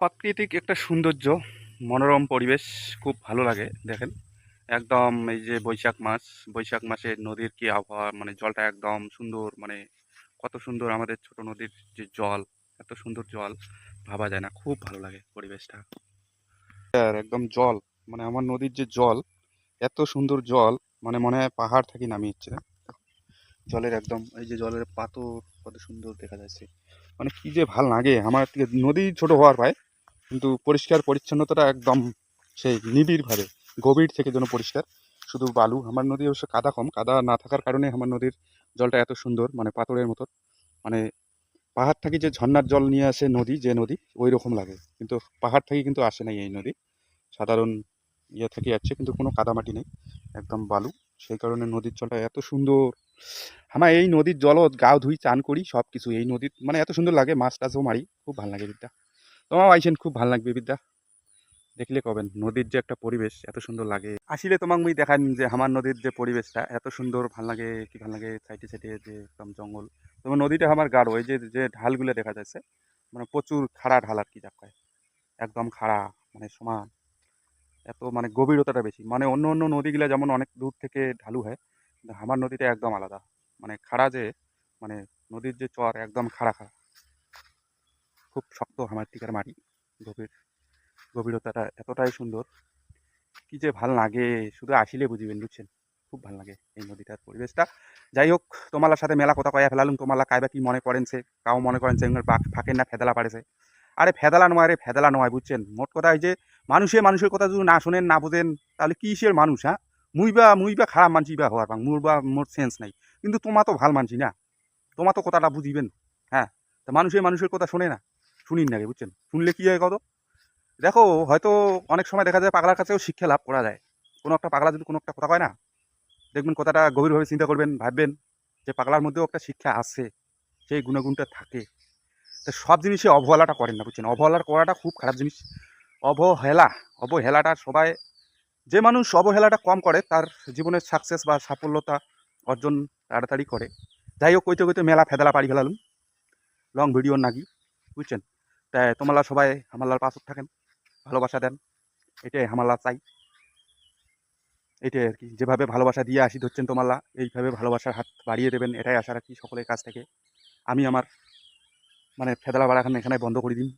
প্রাকৃতিক একটা সৌন্দর্য, মনোরম পরিবেশ, খুব ভালো লাগে দেখেন। একদম এই যে বৈশাখ মাসে নদীর কি আবহাওয়া, মানে জলটা একদম সুন্দর, মানে কত সুন্দর আমাদের ছোট নদীর যে জল, এত সুন্দর জল ভাবা যায় না। খুব ভালো লাগে পরিবেশটা। আর একদম জল, মানে আমার নদীর যে জল, এত সুন্দর জল, মানে মনে হয় পাহাড় থেকে নামিয়েছে। জলের একদম এই যে জলের পাথর কত সুন্দর দেখা যাচ্ছে, মানে কি যে ভাল লাগে আমার। থেকে নদী ছোট হওয়ার পায়, কিন্তু পরিষ্কার পরিচ্ছন্নতাটা একদম সেই নিবিড়ভাবে গভীর থেকে যেন পরিষ্কার। শুধু বালু, আমার নদী অবশ্য কাদা কম, কাদা না থাকার কারণে আমার নদীর জলটা এত সুন্দর, মানে পাথরের মতো। মানে পাহাড় থেকে যে ঝর্ণার জল নিয়ে আসে নদী, যে নদী ওই রকম লাগে, কিন্তু পাহাড় থেকে কিন্তু আসে নাই এই নদী, সাধারণ ইয়ে থেকে আসছে, কিন্তু কোনো কাদামাটি নেই, একদম বালু। সেই কারণে নদীর জলটা এত সুন্দর। আমার এই নদীর জলও গাও ধুই, চান করি, সব কিছু এই নদীর, মানে এত সুন্দর লাগে, মাছ টাছও মারি, খুব ভালো লাগে বিদ্যা। তোমার আইসেন, খুব ভালো লাগবে বিদ্যা, দেখলে কবেন নদীর যে একটা পরিবেশ এত সুন্দর লাগে। আসলে তোমাক মুই দেখান যে আমার নদীর যে পরিবেশটা এত সুন্দর, ভাল লাগে, কি ভাল লাগে। সাইডে সাইডে যে একদম জঙ্গল, তোমার নদীটা আমার গাঢ়, এই যে যে ঢালগুলো দেখা যাচ্ছে, মানে প্রচুর খাড়া ঢাল আর কি, যা কয় একদম খাড়া, মানে সমান। এত মানে গভীরতাটা বেশি, মানে অন্য অন্য নদীগুলো যেমন অনেক দূর থেকে ঢালু হয়, কিন্তু আমার নদীটা একদম আলাদা, মানে খাড়া যে, মানে নদীর যে চর একদম খাড়া খাড়া, খুব শক্ত আমার টিকার মাটি। গভীর, গভীরতাটা এতটাই সুন্দর, কি যে ভাল লাগে, শুধু আসিলে বুঝিবেন, বুঝছেন। খুব ভাল লাগে এই নদীটার পরিবেশটা। যাই হোক, তোমালার সাথে মেলা কথা কয়া ফেলালুম, তোমালা কাইবা কি মনে করেন সে, কাও মনে করেন সে ফাঁকের না ফেদলা পারেছে। আরে ফেদলা নয় রে, ফেদলা নয়, বুঝছেন। মোট কথা এই যে মানুষে মানুষের কথা যদি না শোনেন, না বোঝেন, তাহলে কিসের মানুষ, হ্যাঁ। মুই বা খারাপ মানছি বা হওয়ার পাং, মোর সেন্স নাই। কিন্তু তোমা তো ভাল মানছি না, তোমা তো কথাটা বুঝিবেন। হ্যাঁ, তা মানুষের কথা শোনে না, শুনিন না রে, বুঝছেন। শুনলে কি হয় কত, দেখো, হয়তো অনেক সময় দেখা যায় পাগলার কাছেও শিক্ষা লাভ করা যায়। কোনো একটা পাগলা যদি কোনো একটা কথা কয় না, দেখবেন কথাটা গভীরভাবে চিন্তা করবেন, ভাববেন যে পাগলার মধ্যেও একটা শিক্ষা আছে, সেই গুণাগুণটা থাকে। তো সব জিনিসে অবহেলাটা করেন না, বুঝছেন। অবহেলা করাটা খুব খারাপ জিনিস। অবহেলা, অবহেলাটা সবাই, যে মানুষ অবহেলাটা কম করে তার জীবনের সাকসেস বা সাফল্যতা অর্জন তাড়াতাড়ি করে। যাই হোক, কইতে কইতে মেলা ফেদলা পাড়ি ফেলালুম, লং ভিডিও নাগি, বুঝছেন। তাই তোমরা সবাই আমার পাশে থাকেন, ভালোবাসা দেন, এটাই হামাল্লা চাই। এটাই আর কি, যেভাবে ভালোবাসা দিয়ে আসি ধরছেন তোমাল্লা, এইভাবে ভালোবাসার হাত বাড়িয়ে দেবেন, এটাই আশা রাখি সকলের কাছ থেকে। আমি আমার মানে ফেদলা বাড়াখান এখানে বন্ধ করে দিন।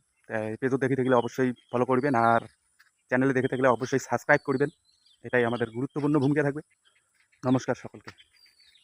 পেজও দেখে থাকলে অবশ্যই ফলো করবেন, আর চ্যানেলে দেখে থাকলে অবশ্যই সাবস্ক্রাইব করবেন, এটাই আমাদের গুরুত্বপূর্ণ ভূমিকা থাকবে। নমস্কার সকলকে।